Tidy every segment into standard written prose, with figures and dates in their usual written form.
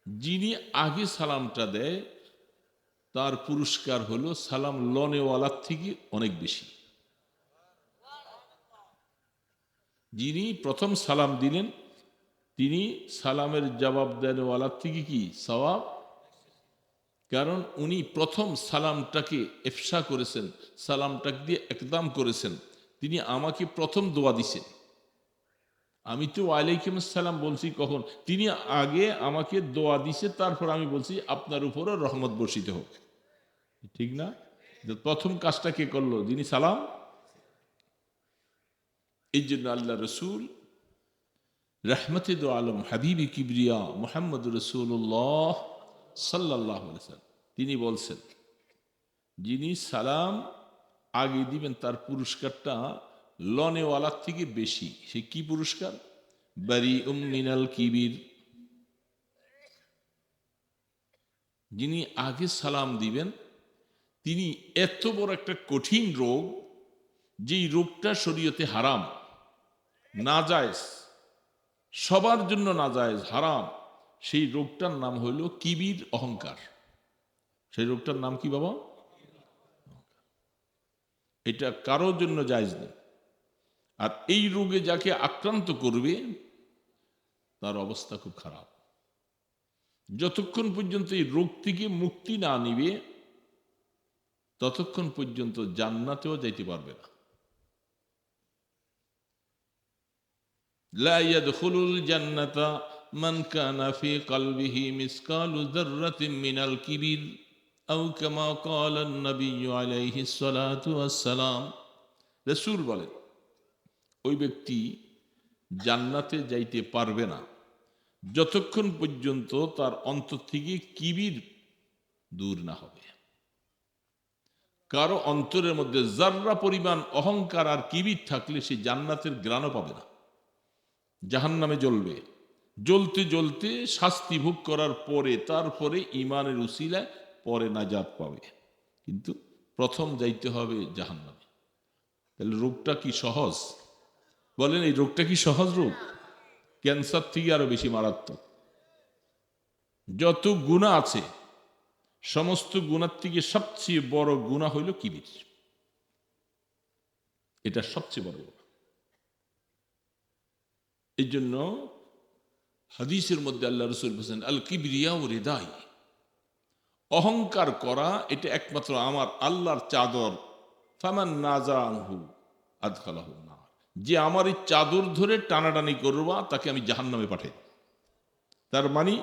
যিনি আগে সালামটা দেয় তার পুরস্কার হলো সালাম লনেওয়ালার থেকে অনেক বেশি। যিনি প্রথম সালাম দিলেন তিনি সালামের জবাব দেওয়ালার থেকে কি সওয়াব, কারণ উনি প্রথম সালামটাকে এফশা করেছেন, সালামটাকে দিয়ে একদম করেছেন। তিনি আমাকে প্রথম দোয়া দিছেন। আমি তো ওয়ালাইকুম আসসালাম বলছি কখন, তিনি আগে আমাকে দোয়া দিছে, তারপর আমি বলছি আপনার উপরও রহমত বর্ষিত হোক। ঠিক না? যে প্রথম কাজটা কে করলো? যিনি সালাম। এই জন্য আল্লাহ রসুল রহমতে দো আলম হাবিবি কিবরিয়া মুহাম্মদ রসুল্লাহ সাল্লাল্লাহু আলাইহি ওয়াসাল্লাম তিনি বলছেন, যিনি সালাম আগে দিবেন তার পুরস্কারটা লনেওয়ালার থেকে বেশি। সে কি পুরস্কার? বারি মিনাল কিবির। যিনি আগে সালাম দিবেন তিনি এত বড় একটা কঠিন রোগ, যেই রোগটা শরীয়তে হারাম, নাজায়েজ, সবার জন্য নাজায়েজ, হারাম, সেই রোগটার নাম হইল কিবির, অহংকার। সেই রোগটার নাম কি বাবা? এটা কারোর জন্য জায়েজ নেই। আর এই রোগে যাকে আক্রান্ত করবে তার অবস্থা খুব খারাপ। যতক্ষণ পর্যন্ত এই রোগ থেকে মুক্তি না নিবে ততক্ষণ পর্যন্ত জান্নাতেও যাইতে পারবে না। লা ইয়াদখুলুল জান্নাতা মান কানা ফি কলবিহি মিসকালু যাররাতিন মিনাল কিবির আও কামা ক্বালা নবী আলাইহিস সালাতু ওয়াস সালাম। রাসূল বলেন, ওই ব্যক্তি জান্নাতে যাইতে পারবে না যতক্ষণ পর্যন্ত তার অন্তর থেকে কিবির দূর না হবে। কারো অন্তরের মধ্যে যাররা পরিমাণ অহংকার আর কিবির থাকলে সে জান্নাতের গ্রাণও পাবে না, জাহান্নামে জ্বলবে। জ্বলতে জ্বলতে শাস্তি ভোগ করার পরে তারপরে ইমানের উসিলায় পরে নাজাত পাবে, কিন্তু প্রথম যাইতে হবে জাহান্নামে। তাহলে রোগটা কি সহজ? বলেন, এই রোগটা কি সহজ রোগ? ক্যান্সার থেকে আরো বেশি মারাত্মক। যত গুনাহ আছে সমস্ত গুনার থেকে সবচেয়ে বড় গুনাহ হইল কিবির। এটা সবচেয়ে বড় গুনাহ। এই জন্য হাদিসের মধ্যে আল্লাহ রসুল বলেছেন, আল কিবরিয়া ও রিদাই, অহংকার করা এটা একমাত্র আমার আল্লাহর চাদর। ফামান নাজাহু আদখালাহু নার, যে আমার এই চাদর ধরে টানাটানি করবা তাকে আমি জাহান্নামে পাঠাই। তার মানে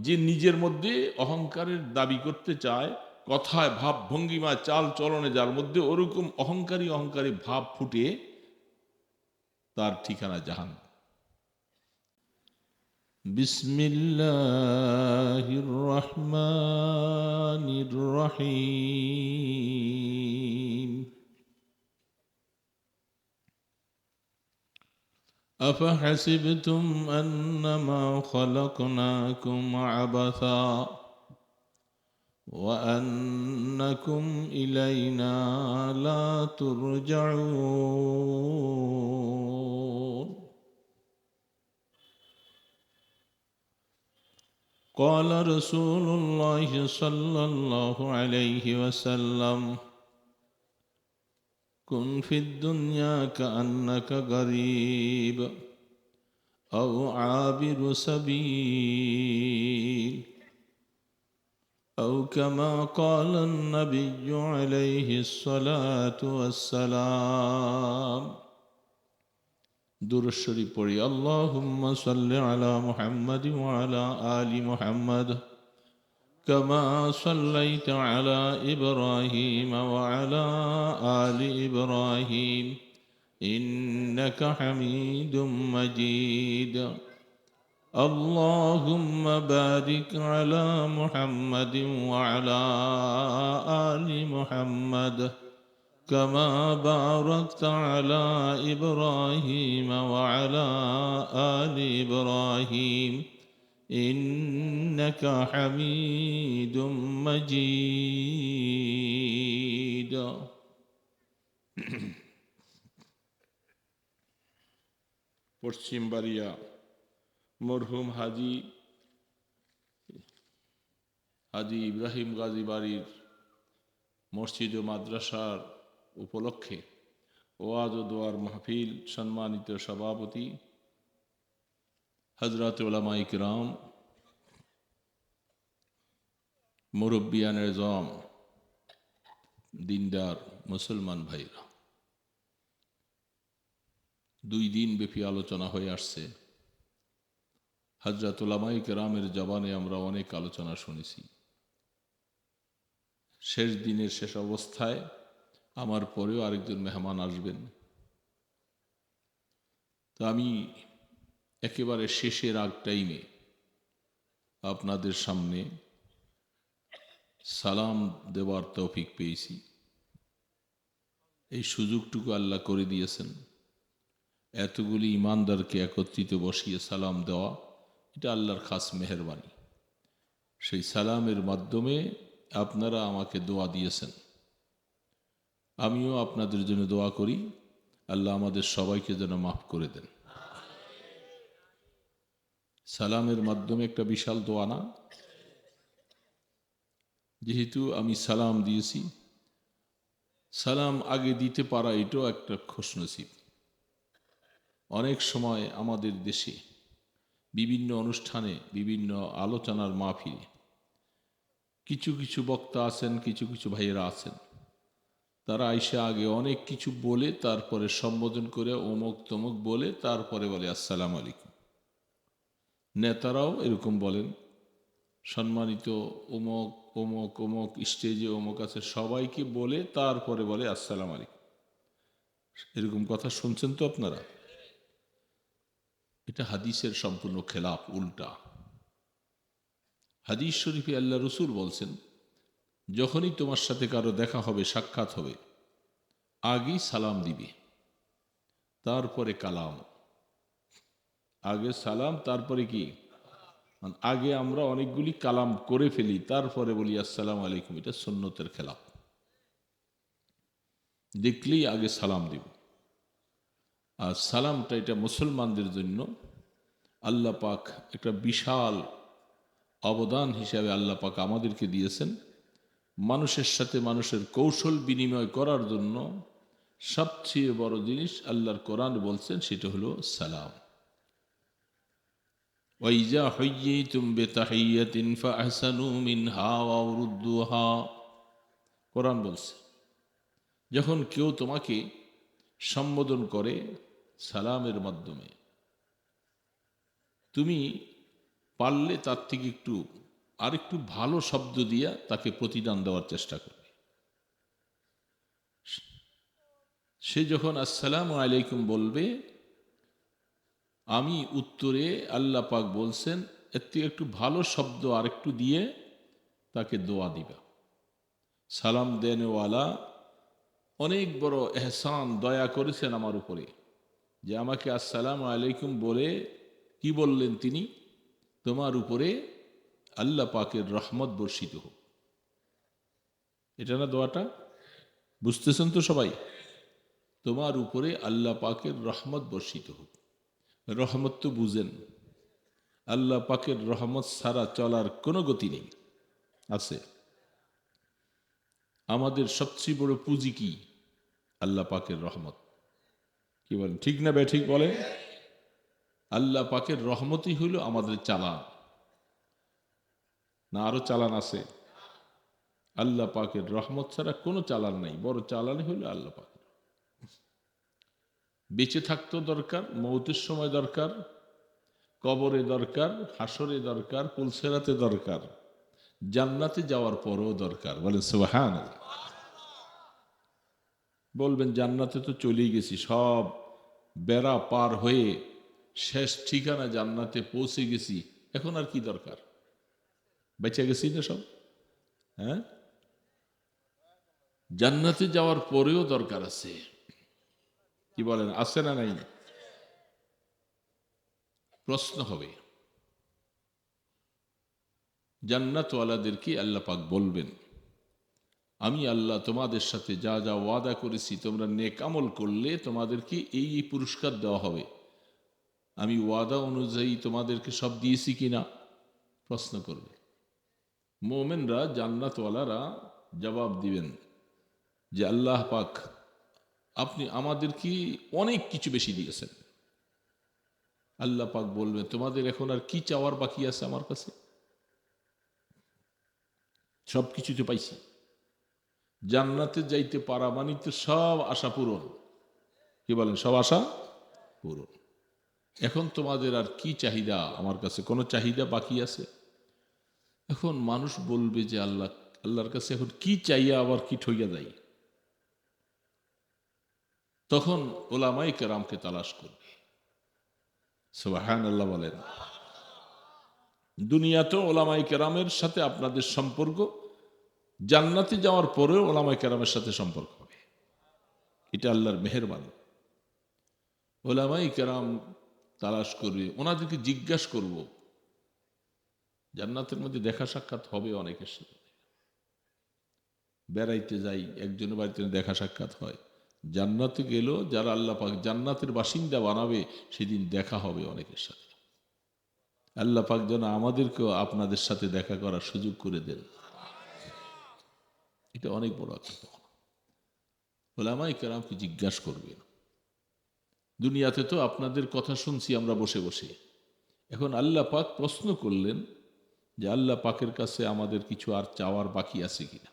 যে নিজের মধ্যে অহংকারের দাবি করতে চায়, কথায়, ভাব ভঙ্গিমায়, চাল চলনে যার মধ্যে ওরকম অহংকারী অহংকারী ভাব ফুটে, তার ঠিকানা জাহান্নাম। বিসমিল্লাহির রহমানির রহিম। أفحسبتم أنما خلقناكم عبثا وأنكم إلينا لا ترجعون قال رسول الله صلى الله عليه وسلم كن في الدنيا كأنك غريب أو عابر سبيل أو كما قال النبي عليه الصلاة والسلام। দুরূদ শরীফ পড়ি। আল্লাহুম্মা সাল্লি আলা মুহাম্মাদ ওয়া আলা আলি মুহাম্মাদ কামা সাল্লাইতা আলা ইব্রাহিম ওয়া আলা আলি ইব্রাহিম ইন্নাকা হামিদুম মাজিদ। اللهم بارك على محمد وعلى آل محمد كما باركت على إبراهيم وعلى آل إبراهيم إنك حميد مجيد। পশ্চিম বাড়িয়া মরহুম হাজি হাজী ইব্রাহিম গাজী বাড়ির মসজিদ ও মাদ্রাসার উপলক্ষে ওয়াজ ও দোয়ার মাহফিল সম্মানিত সভাপতি হযরত উলামায়ে কিরাম, মুরব্বিয়ান এজম, দিনদার মুসলমান ভাইরা, 2 দিন ব্যাপী আলোচনা হয়ে আসছে। হযরত উলামায়ে কিরামের জবানে আমরা অনেক আলোচনা শুনেছি। শেষ দিনের শেষ অবস্থায় আমার পরেও আরেকজন মেহমান আসবেন, তো আমি একেবারে শেষের আগ টাইমে আপনাদের সামনে সালাম দেওয়ার তৌফিক পেয়েছি। এই সুযোগটুকু আল্লাহ করে দিয়েছেন। এতগুলি ইমানদারকে একত্রিত বসিয়ে সালাম দেওয়া, এটা আল্লাহর খাস মেহেরবানি। সেই সালামের মাধ্যমে আপনারা আমাকে দোয়া দিয়েছেন, আমিও আপনাদের জন্য দোয়া করি, আল্লাহ আমাদের সবাইকে যেন মাফ করে দেন। সালামের মাধ্যমে একটা বিশাল দোয়া না? যেহেতু আমি সালাম দিয়েছি, সালাম আগে দিতে পারা এটাও একটা খুশনসিব। অনেক সময় আমাদের দেশে বিভিন্ন অনুষ্ঠানে, বিভিন্ন আলোচনার মাহফিলে কিছু কিছু বক্তা আছেন, কিছু কিছু ভাইয়েরা আছেন, তারা আইসা আগে অনেক কিছু বলে তারপরে সম্বোধন করে অমুক তমুক বলে তারপরে বলে আসসালামু আলাইকুম। নেতারাও এরকম বলেন, সম্মানিত অমুক অমুক অমুক স্টেজে অমুক আছে, সবাইকে বলে তারপরে বলে আসসালামু আলাইকুম। এরকম কথা শুনছেন তো আপনারা? এটা হাদিসের সম্পূর্ণ খেলাফ, উল্টা। হাদিস শরীফে আল্লাহ রসুল বলছেন, যখনই তোমার সাথে কারো দেখা হবে, সাক্ষাৎ হবে, আগেই সালাম দিবে, তারপরে কালাম। আগে সালাম, তারপরে কি? আগে আমরা অনেকগুলি কালাম করে ফেলি, তারপরে বলি আসসালামু আলাইকুম। এটা সুন্নতের খেলাফ। দেখলেই আগে সালাম দিব। আর সালামটা এটা মুসলমানদের জন্য আল্লাহ পাক একটা বিশাল অবদান হিসাবে আল্লাহ পাক আমাদেরকে দিয়েছেন। মানুষের সাথে মানুষের কৌশল বিনিময় করার জন্য সবচেয়ে বড় জিনিস আল্লাহর কোরআন বলছেন, সেটা হলো সালাম। ওয়াইজা হুইয়িতুম বিতাহিয়াতিন ফাহসানু মিনহা ওয়া রুদ্দুহা। কোরআন বলছে, যখন কেউ তোমাকে সম্বোধন করে সালামের মাধ্যমে, তুমি পারলে তার থেকে আরেকটু ভালো শব্দ দিয়া তাকে প্রতিদান দেওয়ার চেষ্টা করবে। সে যখন আসসালামু আলাইকুম বলবে, আমি উত্তরে আল্লাহ পাক বলছেন এর থেকে একটু ভালো শব্দ আরেকটু দিয়ে তাকে দোয়া দিবা। সালাম দেনওয়ালা অনেক বড় এহসান, দয়া করেছেন আমার উপরে, যে আমাকে আসসালামু আলাইকুম বলে কি বললেন তিনি? তোমার উপরে আল্লাহ পাকের রহমত বর্ষিত হোক। এটা না দোয়াটা? বুঝতেছেন তো সবাই? তোমার উপরে আল্লাহ পাকের রহমত বর্ষিত হোক। রহমত তো বুঝেন, আল্লাহ পাকের রহমত ছাড়া চলার কোনো গতি নেই। আছে? আমাদের সবচেয়ে বড় পুঁজি কি? আল্লাহ পাকের রহমত। কি বলেন, ঠিক না বে ঠিক বলে? আল্লাহ পাকের রহমতই হইল আমাদের চালান। না আরো চালান আছে? আল্লাহ পাকের রহমত ছাড়া কোনো চালান নাই। বড় চালানই হইল আল্লাহ পাক। বেঁচে থাকতেও দরকার, মৌতের সময় দরকার, কবরে দরকার, হাসরে দরকার, পুলসেরাতে দরকার, জান্নাতে যাওয়ার পরও দরকার। বলেন সুবহানাল্লাহ। বলবেন জান্নাতে তো চলেই গেছি, সব বেড়া পার হয়ে শেষ ঠিকানা জান্নাতে পৌঁছে গেছি, এখন আর কি দরকার? বেঁচে গেছি না সব? হ্যাঁ, জান্নাতে যাওয়ার পরেও দরকার আছে। কি বলেন, আছে না নাই? প্রশ্ন হবে, জান্নাতওয়ালাদেরকে আল্লাহ পাক বলবেন, আমি আল্লাহ তোমাদের সাথে যা যা ওয়াদা করেছি, তোমরা নেক আমল করলে তোমাদেরকে এই এই পুরস্কার দেওয়া হবে, আমি ওয়াদা অনুযায়ী তোমাদেরকে সব দিয়েছি কিনা প্রশ্ন করবে। মোমেনরা জান্নাতওয়ালারা জবাব দিবেন যে আল্লাহ পাক আপনি আমাদেরকে অনেক কিছু বেশি দিয়েছেন। আল্লাহ পাক বলবেন তোমাদের এখন আর কি চাওয়ার বাকি আছে আমার কাছে? সব কিছু তো পাইছি। জান্নাতে যাইতে পারা মানে তো সব আশা পূরণ। কি বলেন? সব আশা পূরণ। এখন তোমাদের আর কি চাহিদা আমার কাছে? কোনো চাহিদা বাকি আছে? এখন মানুষ বলবে যে আল্লাহর কাছে এখন কি চাইয়া আবার কি ঠইয়া যায়। তখন ওলামাই কেরামকে তালাশ করবে। সুবহানাল্লাহ বলেন। দুনিয়াতেও ওলামাই কেরামের সাথে আপনাদের সম্পর্ক, জান্নাতে যাওয়ার পরেও ওলামাই কেরামের সাথে সম্পর্ক হবে। এটা আল্লাহর মেহেরবানি। ওলামাই কেরাম তালাশ করবে, ওনাদেরকে জিজ্ঞাসা করব। জান্নাতের মধ্যে দেখা সাক্ষাৎ হবে অনেকের সাথে। বেড়াইতে যাই, একজনের বাড়িতে দেখা সাক্ষাৎ হয়। জান্নাতে গেলেও যারা আল্লাহ পাক জান্নাতের বাসিন্দা বানাবে সেদিন দেখা হবে অনেকের সাথে। আল্লাহ পাক যেন আমাদেরকেও আপনাদের সাথে দেখা করার সুযোগ করে দেন। এটা অনেক বড় একটা। ওলামায়ে কেরামকে জিজ্ঞাসা করবেন। দুনিয়াতে তো আপনাদের কথা শুনছি আমরা বসে বসে, এখন আল্লাহ পাক প্রশ্ন করলেন যে আল্লাহ পাকের কাছে আমাদের কিছু আর চাওয়ার বাকি আছে কিনা।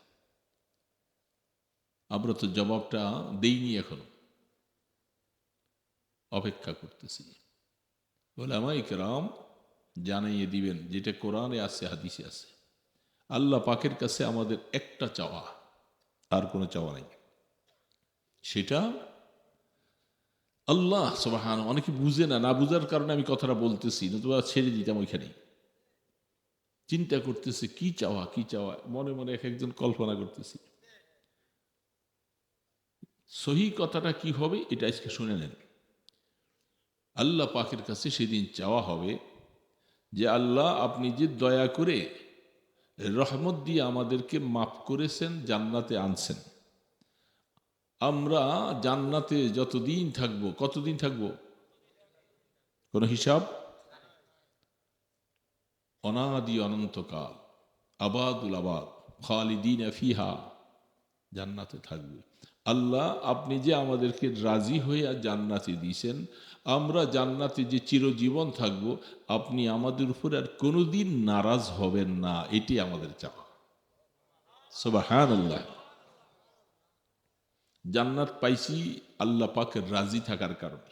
আমরা তো জবাবটা দেইনি, এখনো অপেক্ষা করতেছি। ওলামায়ে কেরাম জানাইয়ে দিবেন, যেটা কোরআনে আছে হাদিসে আছে। আল্লাহ পাকের কাছে আমাদের একটা চাওয়া, আর কোনো চাওয়া নাই। সেটা আল্লাহ সুবহানাহু, অনেকে বুঝে না, না বুঝার কারণে আমি কথাটা বলতেছি, নতুবা ছেড়ে দিতাম ওইখানে। চিন্তা করতেছে কি চাওয়া, কি চাওয়া, মনে মনে এক একজন কল্পনা করতেছি। সহি কথাটা কি হবে এটা আজকে শুনে নেন। আল্লাহ পাকের কাছে সেদিন চাওয়া হবে যে আল্লাহ আপনি যে দয়া করে রহমত দিয়ে আমাদেরকে মাফ করেছেন, জান্নাতে আনছেন। আমরা জান্নাতে যতদিন থাকবো, কতদিন থাকবো কোনো হিসাব, অনাদি অনন্তকাল, আবাদুল আবাদ, খালিদিন ফিহা, জান্নাতে থাকবে। আল্লাহ আপনি যে আমাদেরকে রাজি হয়ে জান্নাতে দিয়েছেন, আমরা জান্নাতে যে চিরজীবন থাকব, আপনি আমাদের উপরে আর কোনোদিন নারাজ হবেন না, এটি আমাদের চাওয়া। সুবহানাল্লাহ। জান্নাত পাইছি আল্লাহ পাকের রাজি থাকার কারণে।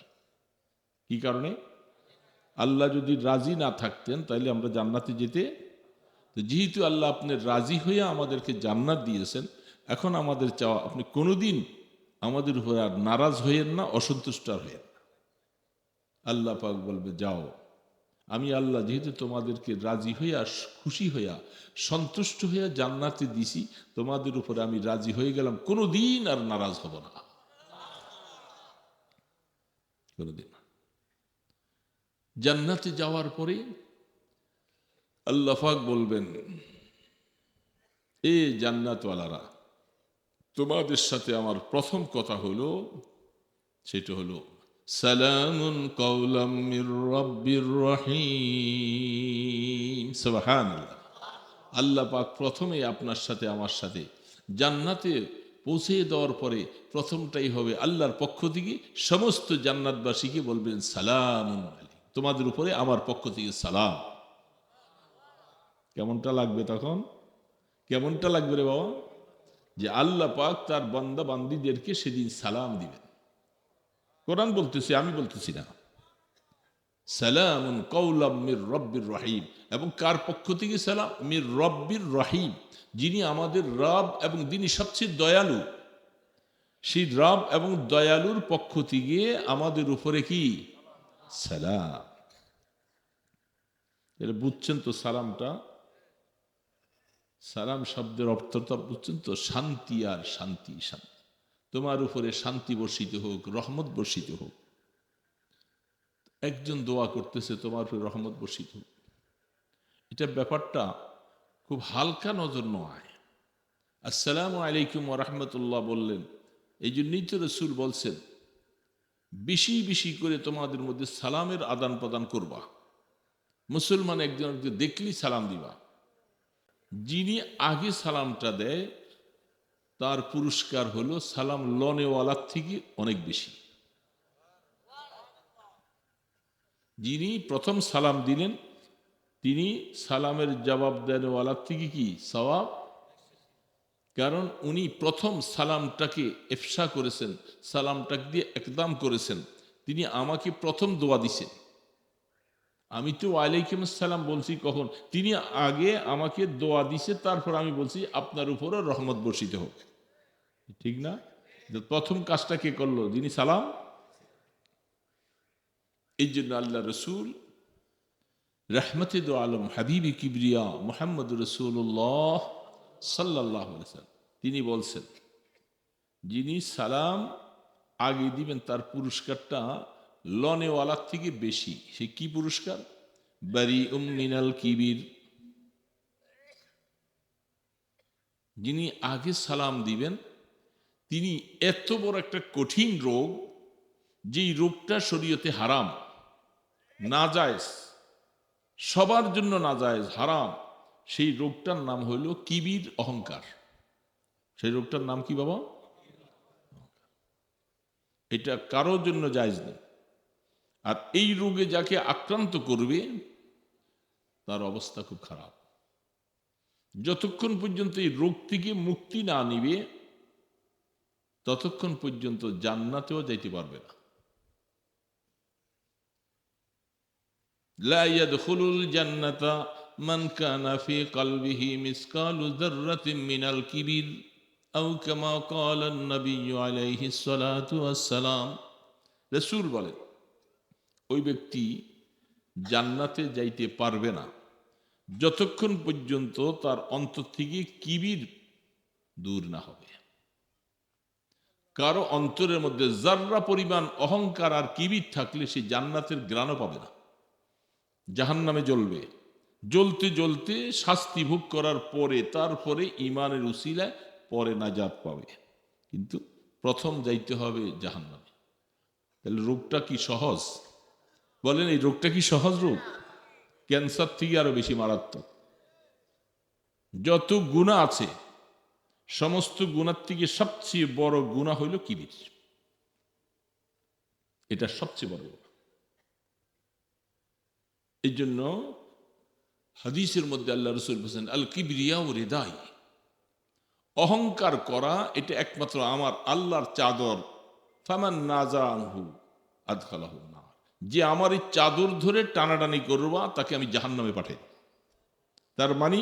কি কারণে? আল্লাহ যদি রাজি না থাকতেন তাহলে আমরা জান্নাতে যেতে, তো যেহেতু আল্লাহ আপনি রাজি হয়ে আমাদেরকে জান্নাত দিয়েছেন, এখন আমাদের চাওয়া আপনি কোনোদিন আমাদের উপরে আর নারাজ হইয়েন না, অসন্তুষ্ট হইয়েন না। আল্লাহ পাক বলবে যাও, আমি আল্লাহ যেহেতু তোমাদেরকে রাজি হইয়া, খুশি হইয়া, সন্তুষ্ট হইয়া জান্নাতে দিছি, তোমাদের উপরে আমি রাজি হয়ে গেলাম, কোনোদিন আর নারাজ হব না, কোনোদিন। জান্নাতে যাওয়ার পরে আল্লাহ পাক বলবেন, এ জান্নাতওয়ালারা, তোমাদের সাথে আমার প্রথম কথা হলো, সেটা হলো সালামুন কাওলাম মির রাব্বির রহিম। সুবহানাল্লাহ। আল্লাহ পাক প্রথমে আপনার সাথে আমার সাথে জান্নাতে পৌঁছে দেওয়ার পরে প্রথমটাই হবে আল্লাহর পক্ষ থেকে সমস্ত জান্নাতবাসীকে বলবেন সালামুন আলাইকুম, তোমাদের উপরে আমার পক্ষ থেকে সালাম। কেমনটা লাগবে তখন? কেমনটা লাগবে রে বাবা? যে আল্লাহ পাক তার বান্দা বান্দীদেরকে সেদিন সালাম দিবেন। কোরআন বলতেছে, আমি বলতেছি না। সালামুন কাওলাম মির রব্বির রহিম। এবং কার পক্ষ থেকে সালাম? মির রব্বির রহিম, যিনি আমাদের রব এবং যিনি সবচেয়ে দয়ালু। সেই রব এবং দয়ালুর পক্ষ থেকে আমাদের উপরে কি সালাম। এটা বুঝছেন তো? সালামটা, সালাম শব্দের অর্থটা বুঝছেন তো? শান্তি আর শান্তি, শান্তি। তোমার উপরে শান্তি বর্ষিত হোক, রহমত বর্ষিত হোক। একজন দোয়া করতেছে তোমার উপরে রহমত বর্ষিত হোক, এটা ব্যাপারটা খুব হালকা নজর নয়। আসসালামু আলাইকুম ওয়া রাহমাতুল্লাহ বললেন, এই জন্যই তো রাসূল বলছেন বেশি বেশি করে তোমাদের মধ্যে সালামের আদান প্রদান করবা। মুসলমান একজনকে দেখলেই সালাম দিবা। যিনি আগে সালামটা দেয় তার পুরস্কার হলো সালাম লনেওয়ালার থেকে অনেক বেশি। যিনি প্রথম সালাম দিলেন তিনি সালামের জবাব দেনওয়ালার থেকে কি সওয়াব, কারণ উনি প্রথম সালামটাকে এফশা করেছেন, সালামটাকে দিয়ে একদম করেছেন। তিনি আমাকে প্রথম দোয়া দিছেন। আমি তো ওয়ালাইকুম আসসালাম বলছি কখন, তিনি আগে আমাকে দোয়া দিছে, তারপর আমি বলছি আপনার উপরও রহমত বর্ষিত হোক। ঠিক না? প্রথম কাজটা কে করলো? যিনি সালাম। এই জন্য আল্লাহ রসুল রহমতে দো আলম হাবিবি কিবরিয়া মোহাম্মদ রসুল্লাহ সাল্লাহ তিনি বলছেন যিনি সালাম আগে দিবেন তার পুরস্কারটা লনেওয়ালার থেকে বেশি। সে কি পুরস্কার? বারি মিনাল কিবির। যিনি আগে সালাম দিবেন তিনি এত বড় একটা কঠিন রোগ, যেই রোগটা শরীয়তে হারাম, নাজায়েজ, সবার জন্য নাজায়েজ, হারাম, সেই রোগটার নাম হইল কিবির, অহংকার। সেই রোগটার নাম কি বাবা? এটা কারোর জন্য জায়েজ নেই। আর এই রোগে যাকে আক্রান্ত করবে তার অবস্থা খুব খারাপ। যতক্ষণ পর্যন্ত এই রোগ থেকে মুক্তি না নিবে ততক্ষণ পর্যন্ত জান্নাতেও যাইতে পারবে না। লা ইয়াদখুলুল জান্নাতা মান কানা ফি কলবিহি মিসকালু যাররাতিন মিনাল কিবির আও কামা ক্বালা an-নবী আলাইহিস সালাতু ওয়াস সালাম। রাসূল বলেন ওই ব্যক্তি জান্নাতে যাইতে পারবে না যতক্ষণ পর্যন্ত তার অন্তর থেকে কিবির দূর না হবে। কারো অন্তরের মধ্যে যাররা পরিমাণ অহংকার আর কিবির থাকলে সে জান্নাতের ঘ্রাণও পাবে না, জাহান্নামে জ্বলবে। জ্বলতে জ্বলতে শাস্তি ভোগ করার পরে তারপরে ঈমানের উসিলায় পরে নাজাত পাবে, কিন্তু প্রথম যাইতে হবে জাহান্নামে। তাহলে রোগটা কি সহজ? বলেন এই রোগটা কি সহজ রোগ? ক্যান্সার থেকে আরো বেশি মারাত্মক। যত গুনাহ আছে সমস্ত গুনার থেকে সবচেয়ে বড় গুনাহ হইল কিবির। এটা সবচেয়ে বড় গুনাহ। এই জন্য হাদিসের মধ্যে আল্লাহ রাসূল বলেছেন আল কিবরিয়া ও রিদাই, অহংকার করা এটা একমাত্র আমার আল্লাহর চাদর। ফামান নাজা আনহু আদখালাহু নার, যে আমার এই চাদর ধরে টানাটানি করবা তাকে আমি জাহান্নামে পাঠাই। তার মানে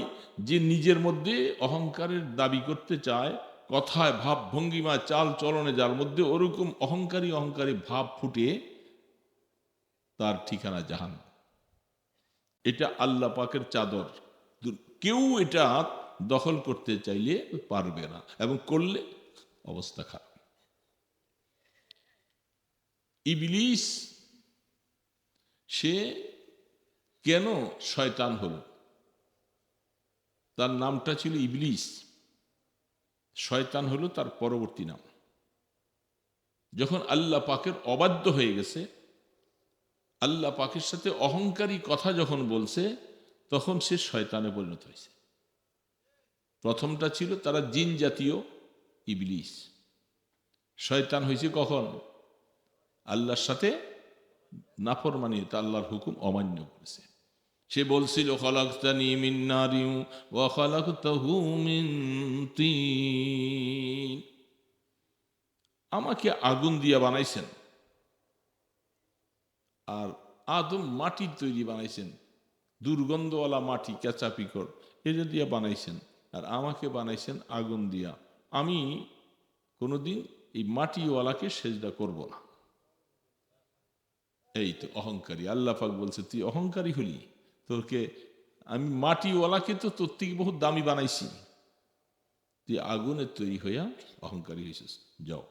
যে নিজের মধ্যে অহংকারের দাবি করতে চায়, কথায়, ভাব ভঙ্গিমায়, চাল চলনে যার মধ্যে ওরকম অহংকারী অহংকারী ভাব ফুটে, তার ঠিকানা জাহান্নাম। এটা আল্লাহ পাকের চাদর, কেউ এটা দখল করতে চাইলে পারবে না, এবং করলে অবস্থা খারাপ। ইবলিস সে কেন শয়তান হলো? তার নামটা ছিল ইবলিস, শয়তান হলো তার পরবর্তী নাম। যখন আল্লাহ পাকের অবাধ্য হয়ে গেছে, আল্লাহ পাকের সাথে অহংকারী কথা যখন বলছে, তখন সে শয়তানে পরিণত হয়েছে। প্রথমটা ছিল তারা জিন জাতীয় ইবলিস, শয়তান হয়েছে কখন? আল্লাহর সাথে নাফরমানি, তা আল্লাহর হুকুম অমান্য করেছে। সে বলছিল খলাকতানি মিন নারিন ওয়া খলাকতাহু মিন তিন, আমাকে আগুন দিয়া বানাইছেন আর আদম মাটির তৈরি বানাইছেন, দুর্গন্ধওয়ালা মাটি, কেঁচা পিকড় এটা দিয়া বানাইছেন, আর আমাকে বানাইছেন আগুন দিয়া। আমি কোনোদিন এই মাটিওয়ালাকে সেজদা করব না। এই তো অহংকারী। আল্লাহ পাক বলছে তুই অহংকারী হলি, তোকে আমি মাটিওয়ালাকে তো তোর থেকে বহুত দামি বানাইছি, তুই আগুনের তৈরি হইয়া অহংকারী হয়েছিস, যাও।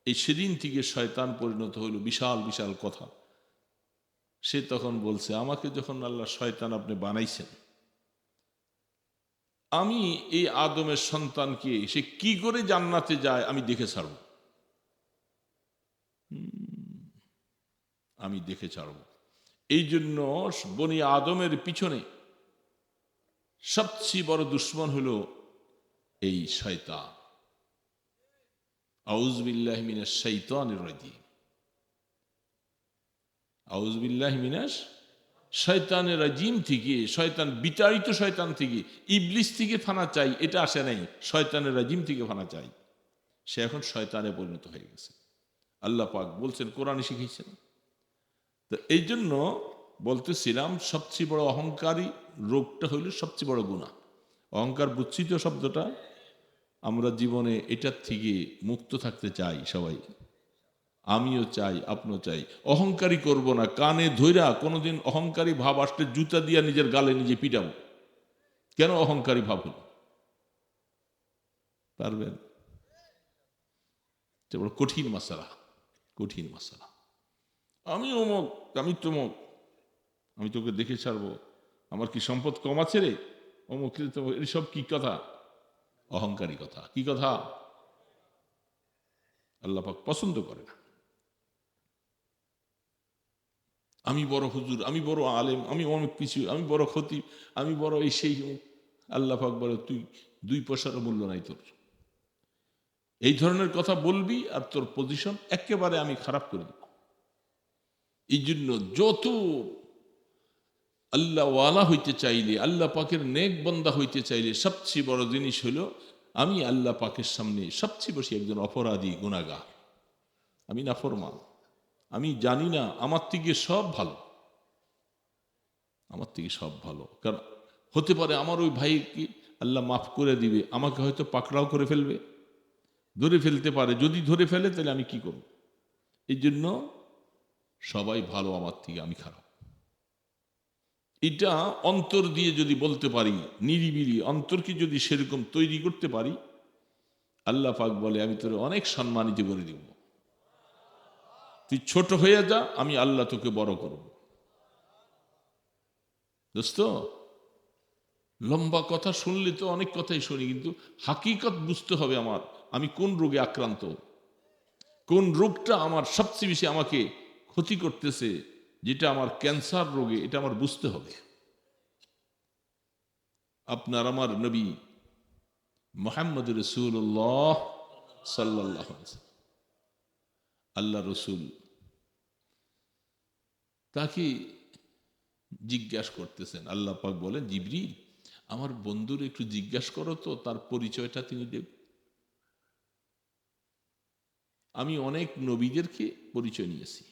এই সেদিন থেকে শয়তান পরিণত হইল বিশাল বিশাল কথা। সে তখন বলছে আমাকে যখন আল্লাহ শয়তান আপনি বানাইছেন, আমি এই আদমের সন্তানকে সে কি করে জান্নাতে যায় আমি দেখে ছাড়ব, আমি দেখে ছাড়ব। এই জন্য বনি আদমের পিছনে সবচেয়ে বড় দুশ্মন হলো এই শয়তান। আউযু বিল্লাহি মিনাশ শাইতানির রাজিম। আউযু বিল্লাহি মিনাশ শয়তানির রাজিম থেকে, শয়তান বিতাড়িত শয়তান থেকে, ইবলিস থেকে ফানা চাই, এটা আসে নাই, শয়তানের রাজিম থেকে ফানা চাই। সে এখন শয়তানে পরিণত হয়ে গেছে। আল্লাহ পাক বলছেন, কোরআনে শিখিয়েছেন। তো এই জন্য বলতেছিলাম, সবচেয়ে বড় অহংকারী রোগটা হইল সবচেয়ে বড় গুনাহ। অহংকার বুঝছি তো শব্দটা, আমরা জীবনে এটার থেকে মুক্ত থাকতে চাই সবাই। আমিও চাই, আপনিও চাই। অহংকারী করব না, কানে ধইরা কোনোদিন অহংকারী ভাব আসলে জুতা দিয়া নিজের গালে নিজে পিটাবো। কেন অহংকারী ভাব হলো? পারবেন? এটা বড় কঠিন মাসালা, কঠিন মাসালা। আমি অমুক, আমি তমুক, আমি তোকে দেখে ছাড়বো, আমার কি সম্পদ কম আছে রে, অমুক এসব কি কথা? অহংকারী কথা। কি কথা? আল্লাহ পাক পছন্দ করে না। আমি বড় হুজুর, আমি বড় আলেম, আমি অনেক কিছু, আমি বড় খতিব, আমি বড় এই সেই। আল্লাহ পাক বলে, তুই 2 পয়সারও মূল্য নাই তোর। এই ধরনের কথা বলবি আর তোর পজিশন একেবারে আমি খারাপ করে দেব। এই জন্য যত আল্লাহ ওয়ালা হইতে চাইলে, আল্লাহ পাকের নেক বান্দা হইতে চাইলে সবচেয়ে বড় জিনিস হলো, আমি আল্লাহ পাকের সামনে সবচেয়ে বেশি একজন অপরাধী, গুনাহগার, আমি নাফরমান, আমি জানি না, আমার থেকে সব ভালো, আমার থেকে সব ভালো। কারণ হতে পারে আমার ওই ভাইকে আল্লাহ মাফ করে দিবে, আমাকে হয়তো পাকড়াও করে ফেলবে, ধরে ফেলতে পারে। যদি ধরে ফেলে তাহলে আমি কি করব? এই জন্য সবাই ভালো আমার থেকে, আমি খারাপ। এটা অন্তর দিয়ে যদি বলতে পারি, নিরিবিলি অন্তরকে যদি সেরকম তৈরি করতে পারি, আল্লাহ পাক বলে, আমি তোর অনেক সম্মানিত করে দিব। তুই ছোট হয়ে যা, আমি আল্লাহ তোকে বড় করব। দোস্ত, লম্বা কথা শুনলে তো অনেক কথাই শুনি, কিন্তু হাকিকত বুঝতে হবে আমার, আমি কোন রোগে আক্রান্ত, কোন রোগটা আমার সবচেয়ে বেশি আমাকে ক্ষতি করতেছে, যেটা আমার ক্যান্সার রোগে, এটা আমার বুঝতে হবে। আপনার আমার নবী মুহাম্মদ রাসূলুল্লাহ সাল্লাল্লাহু আলাইহি ওয়াসাল্লাম, আল্লাহ রসুল, তাকে জিজ্ঞাসা করতেছেন। আল্লাহ পাক বলেন, জিবরিল, আমার বন্ধুর একটু জিজ্ঞাসা করো তো, তার পরিচয়টা তিনি দেব। আমি অনেক নবীদেরকে পরিচয় নিয়েছি।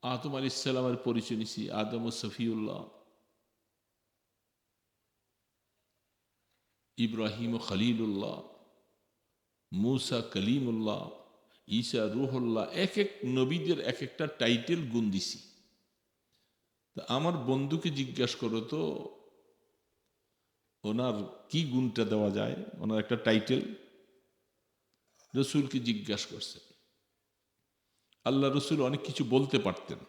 আদম আলাইহিস সালামের পরিচয় নিয়েছি, আদম ও সফিউল্লাহ, ইব্রাহিম ও খলিলুল্লাহ, মুসা কলিমুল্লাহ, ঈসা রুহুল্লাহ। এক এক নবীদের এক একটা টাইটেল গুণ দিছি। তা আমার বন্ধুকে জিজ্ঞাসা করো তো, ওনার কি গুণটা দেওয়া যায়, ওনার একটা টাইটেল। রসুলকে জিজ্ঞাসা করছে। আল্লাহ রসুল অনেক কিছু বলতে পারতেন,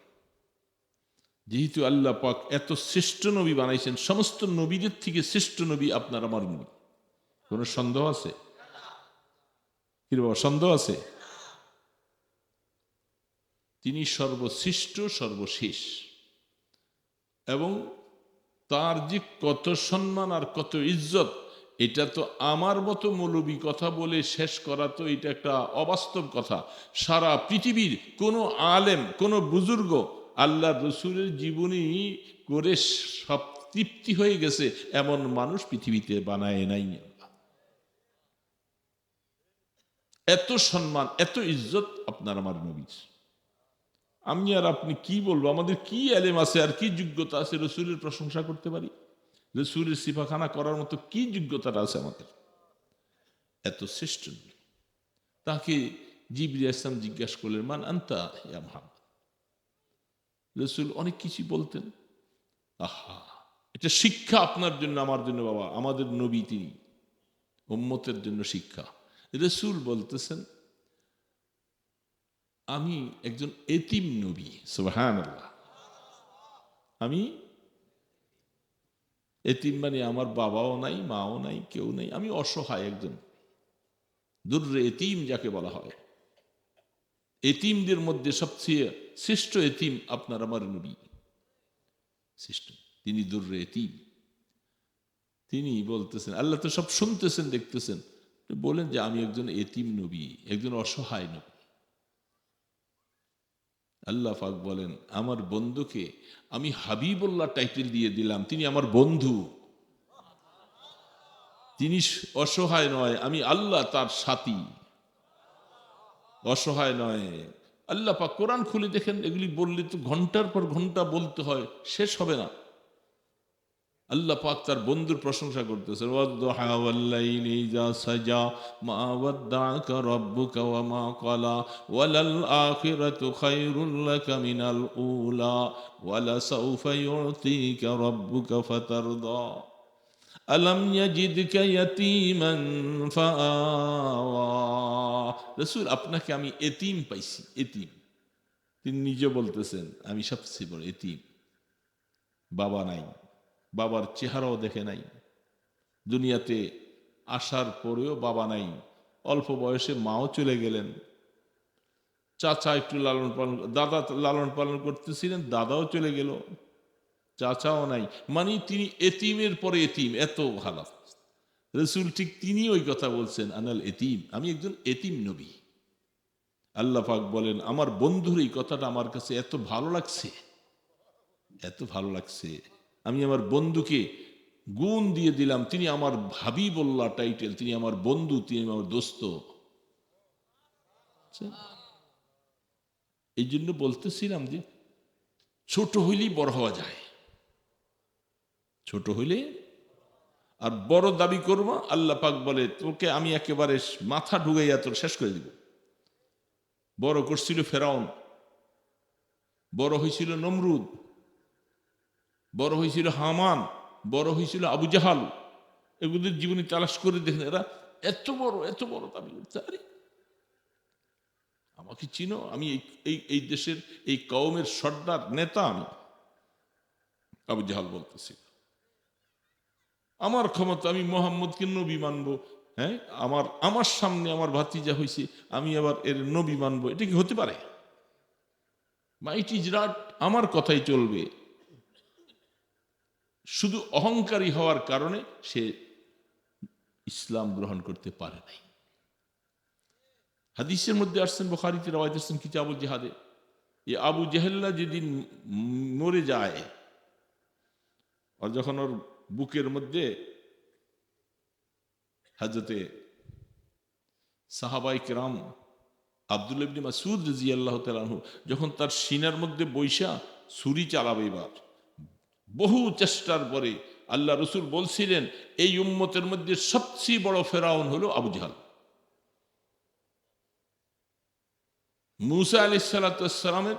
যেহেতু আল্লাহ পাক এত শ্রেষ্ঠ নবী বানাইছেন, সমস্ত নবীদের থেকে শ্রেষ্ঠ নবী আপনার আমার নবী। কোন সন্দেহ আছে? কি বাবা, সন্দেহ আছে? তিনি সর্বশ্রেষ্ঠ, সর্বশেষ, এবং তার যে কত সম্মান আর কত ইজ্জত, এটা তো আমার মতো মৌলবী কথা বলে শেষ করা, তো এটা একটা অবাস্তব কথা। সারা পৃথিবীর কোনো আলেম, কোনো বুজুর্গ আল্লাহ রসুলের জীবনী করে সব তৃপ্তি হয়ে গেছে এমন মানুষ পৃথিবীতে বানায় নাই। এত সম্মান, এত ইজ্জত আপনার আমার নবীর। আমি আর আপনি কি বলবো? আমাদের কি এলেম আছে আর কি যোগ্যতা আছে রসুলের প্রশংসা করতে পারি? রসুলের সিফাখানা করার মতো কি যোগ্যতাটা আছে আমাদের? এত শ্রেষ্ঠ নবী। তাকে জিবরিল ইসলাম জিজ্ঞাসা করলেন, মান আনতা ইয়া মুহাম্মদ। রসুল অনেক কিছু বলতেন। আহা, এটা শিক্ষা আপনার জন্য, আমার জন্য বাবা, আমাদের নবী তিনি, উম্মতের জন্য শিক্ষা। রসুল বলতেছেন, আমি একজন এতিম নবী। সুবহানাল্লাহ। আমি এতিম মানে আমার বাবাও নাই, মাও নাই, কেউ নাই, আমি অসহায় একজন দুর্রে এতিম যাকে বলা হয়। এতিমদের মধ্যে সবচেয়ে শ্রেষ্ঠ এতিম আপনার আমার নবী। সিস্টেম। তিনি দুর্রে এতিম, তিনি বলতেছেন, আল্লাহ তো সব শুনতেছেন দেখতেছেন, বলেন যে আমি একজন এতিম নবী, একজন অসহায় নবী। আল্লাহ পাক বলেন আমার বন্ধুকে আমি হাবিবুল্লাহ টাইটেল দিয়ে দিলাম, তিনি আমার বন্ধু, তিনি অসহায় নয়, আমি আল্লাহ তার সাথী, অসহায় নয়। আল্লাহ পাক কোরআন খুলে দেখেন, এগুলি বললে তো ঘন্টার পর ঘন্টা বলতে হয়, শেষ হবে না। আল্লাহ পাক তার বন্ধুর প্রশংসা করতেছেন, ওয়াদ-দুহা ওয়াল-লাইলি ইযা সাজা মা ওয়াদ্দাআকা রাব্বুকা ওয়া মা ক্বালা ওয়ালাল আখিরাতু খায়রুল লাকা মিনাল উলা ওয়ালাসাউফা ইউতিকা রাব্বুকা ফাতারদা আলাম ইয়াজিদকা ইয়াতীমান ফাআওয়া। রাসূল, আপনাকে আমি এতিম পাইছি, এতিম। তিনি নিজে বলতেছেন আমি সবচেয়ে বড় এতিম, বাবা নাই, বাবার চেহারাও দেখে নাই, দুনিয়াতে আসার পরেও বাবা নাই, অল্প বয়সে মাও চলে গেলেন, চাচা একটু লালন পালন, দাদা লালন পালন করতেছিলেন, দাদাও চলে গেল, চাচাও নাই, মানে তিনি এতিমের পরে এতিম, এত হালাত। রসুল ঠিক তিনি ওই কথা বলছেন, আনাল এতিম, আমি একজন এতিম নবী। আল্লাহ পাক বলেন আমার বন্ধুর এই কথাটা আমার কাছে এত ভালো লাগছে, এত ভালো লাগছে, আমি আমার বন্ধুকে গুণ দিয়ে দিলাম, তিনি আমার হাবিবুল্লাহ টাইটেল, তিনি আমার বন্ধু, তিনি আমার দোস্ত। এই জন্য বলতেছিলাম যে ছোট হইলেই বড় হওয়া যায়, ছোট হইলে আর বড় দাবি করবো, আল্লাহ পাক বলে তোকে আমি একেবারে মাথা ঢুকাইয়া তোর শেষ করে দিব। বড় করছিল ফেরাউন, বড় হয়েছিল নমরুদ, বড় হয়েছিল হামান, বড় হয়েছিল আবু জাহাল। এগুলোর জীবনী তালাশ করে দেখেন, এরা এত বড় দাবি করতে। আরে আমাকে চিনো, আমি এই দেশের এই কওমের সর্দার নেতা, আমি আবু জাহাল বলতেছি, আমার ক্ষমতা, আমি মোহাম্মদকে নবী মানবো। হ্যাঁ, আমার সামনে আমার ভাতিজা হয়েছে, আমি আবার এর নবী মানবো, এটা কি হতে পারে? মাইট ইজ রাট, আমার কথাই চলবে। শুধু অহংকারী হওয়ার কারণে সে ইসলাম গ্রহণ করতে পারে নাই। হাদিসের মধ্যে আসছেন, বুখারীতে রওয়ায়াত আসছেন কিতাবুল জিহাদে, এই আবু জেহেল্লা যেদিন মরে যায়, আর যখন ওর বুকের মধ্যে হযরতে সাহাবায়ে কেরাম আব্দুল্লাহ ইবনে মাসউদ রাদিয়াল্লাহু তাআলা আনহু যখন তার সিনার মধ্যে বৈশা ছুরি চালাবে, এবার বহু চেষ্টার পরে আল্লাহ রসুল বলছিলেন এই উম্মতের মধ্যে সবচেয়ে বড় ফেরাউন হলো আবু জাহাল। মুসা আলাইহিস সালামের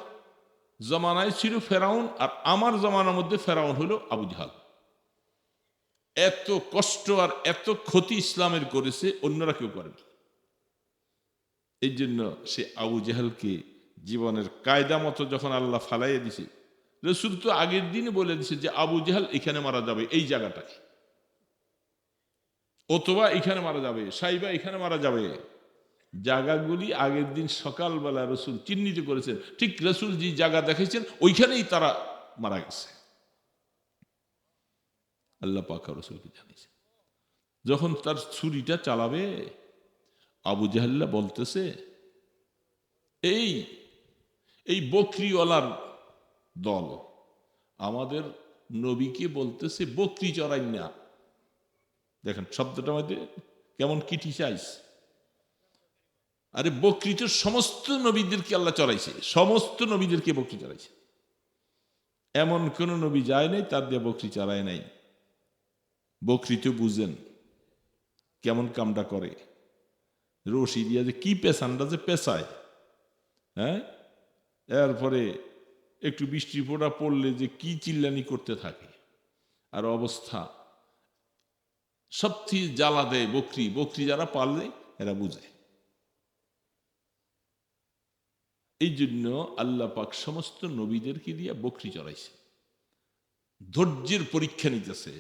জমানায় ছিল ফেরাউন, আর আমার জমানার মধ্যে ফেরাউন হলো আবু জাহাল। এত কষ্ট আর এত ক্ষতি ইসলামের করেছে, অন্যরা কেউ করেনি। এই জন্য সে আবু জাহালকে জীবনের কায়দা মতো যখন আল্লাহ ফালাইয়া দিছে, রসুল তো আগের দিনে বলে দিছে যে আবু জাহাল এখানে মারা যাবে, এই জায়গাটায়, অথবা এখানে মারা যাবে, সাইবা এখানে মারা যাবে। জায়গাগুলি আগের দিন সকালবেলা রসুল চিহ্নিত করেছেন, ঠিক রসুল যে জায়গা দেখেছেন ওইখানেই তারা মারা গেছে। আল্লাহ পাক রসুলকে জানিয়েছেন। যখন তার ছুরিটা চালাবে, আবু জাহেল্লা বলতেছে এই বকরিওয়ালার দল আমাদের নবীকে বলতেছে বকরি চড়াই না। দেখেন শব্দটা মধ্যে কেমন ক্রিটিসাইজ। আরে বকরি তো সমস্ত নবীদেরকে আল্লাহ চড়াইছে, সমস্ত নবীদেরকে বকরি চড়াইছে, এমন কোন নবী যায় নাই তার দিয়ে বকরি চড়ায় নাই। বকরি তো বুঝেন কেমন কামটা করে, রশি দিয়া যে কি পেছানটা যে পেছায়, হ্যাঁ, এরপরে একটু বৃষ্টি ফোঁটা পড়লে যে কি চিল্লানি করতে থাকে, আর অবস্থা সবচেয়ে জ্বালা দেয় বকরি। বকরি যারা পাললে এরা বুঝে। এই জন্য আল্লাহ পাক সমস্ত নবীদেরকে দিয়ে বকরি চড়াইছে, ধৈর্যের পরীক্ষা নিতেছে।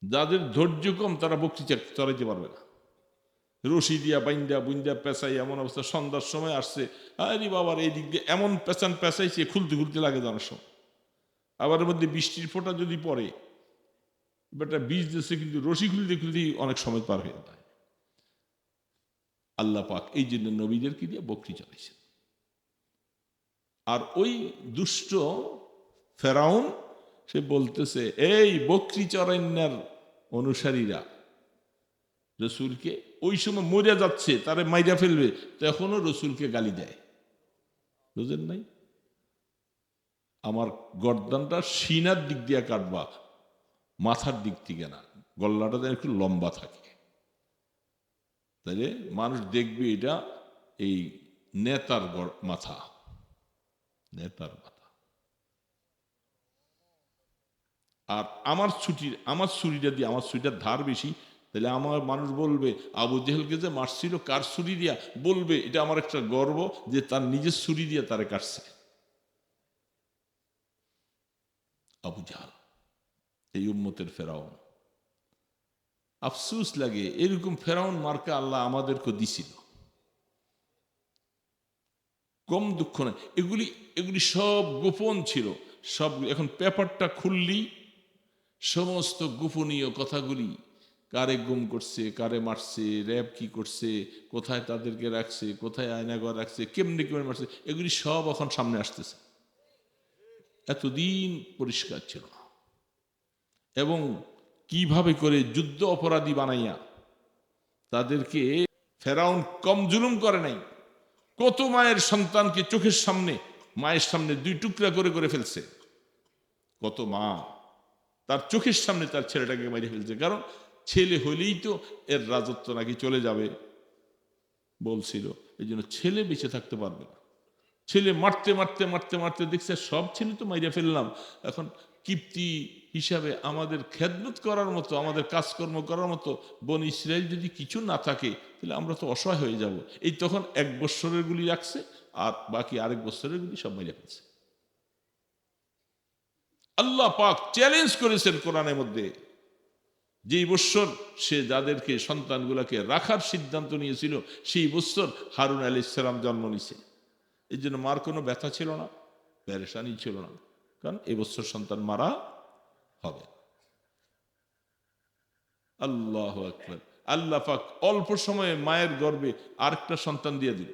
যাদের ধৈর্য কম তারা বকরি চড়াইতে পারবে না। রশি দিয়া বাইন্দা বুন্দা পেঁচাই, এমন অবস্থা সন্ধ্যার সময় আসছে, আরে বাবার এই দিক দিয়ে এমন পেঁচান পেঁচাইছে খুলতে খুলতে লাগে জানার সময়। আবার এর মধ্যে বৃষ্টির ফোঁটা যদি পড়ে, বেটা বীজ দিচ্ছে কিন্তু রশি খুলতে খুলতেই অনেক সময় পার হয়ে যায়। আল্লাহ পাক এই জন্য নবীদেরকে দিয়ে বকরি চড়াইছেন। আর ওই দুষ্ট ফেরাউন সে বলতেছে, এই বকরি চড়াইনার অনুসারীরা রসুলকে ওই সময় মরে যাচ্ছে, তারে মাইরা ফেলবে, তখনও রসুলকে গালি দেয়। বুঝেন নাই? আমার গর্দানটা সিনার দিক দিয়ে কাটবা, মাথার দিক থেকে না, গল্লাটা যেন একটু লম্বা থাকে, তাহলে মানুষ দেখবে এটা এই নেতার মাথা, নেতার মাথা। আর আমার ছুরিটা দিয়ে, আমার ছুরিটার ধার বেশি, তাহলে আমার মানুষ বলবে আবু জেহেলকে যে মারছিল কার ছুরি দিয়া, বলবে এটা আমার একটা গর্ব যে তার নিজের ছুরি দিয়ে তারে কাটছে আবু জাহাল, এই উম্মতের ফেরাউন। আফসুস লাগে, এরকম ফেরাউন মার্কা আল্লাহ আমাদেরকে দিছিল, কম দুঃখ না। এগুলি সব গোপন ছিল, সব এখন পেপারটা খুললি সমস্ত গোপনীয় কথাগুলি, কারে গুম করছে, কারে মারছে, র্যাব কি করছে, কোথায় তাদেরকে রাখছে, কোথায় আয়নাঘর রাখছে, কেমনি কেমনি মারছে, এগুলি সব এখন সামনে আসতেছে। এতদিন পরিষ্কার ছিল না। এবং কিভাবে করে যুদ্ধ অপরাধী বানাইয়া তাদেরকে, ফেরাউন কম জুলুম করে নাই, কত মায়ের সন্তানকে চোখের সামনে, মায়ের সামনে 2 টুকরা করে করে ফেলছে। কত মা তার চোখের সামনে তার ছেলেটাকে মেরে ফেলছে, কারণ ছেলে হইলেই তো এর রাজত্ব নাকি চলে যাবে বলছিল, এই জন্য ছেলে বেঁচে থাকতে পারবে না। ছেলে মারতে মারতে মারতে মারতে দেখছে সব ছেলে তো মাইরা ফেললাম, এখন কিপ্তি হিসাবে আমাদের খেদমত করার মতো, আমাদের কাজকর্ম করার মতো বনি ইসরায়েল যদি কিছু না থাকে, তাহলে আমরা তো অসহায় হয়ে যাব। এই তখন 1 বৎসরের গুলি রাখছে, আর বাকি আরেক বৎসরের গুলি সব মাইরা ফেলছে। আল্লাহ পাক চ্যালেঞ্জ করেছেন কোরআনের মধ্যে, যেই বৎসর সে যাদেরকে সন্তানগুলোকে রাখার সিদ্ধান্ত নিয়েছিল, সেই বৎসর হারুন আলাইহিস সালাম জন্ম নিছে। এই জন্য মার কোনো ব্যথা ছিল না, পেরেশানি ছিল না, কারণ এবছর সন্তান মারা হবে। আল্লাহু আকবার। আল্লাহ পাক অল্প সময়ে মায়ের গর্ভে আরেকটা সন্তান দিয়ে দিল,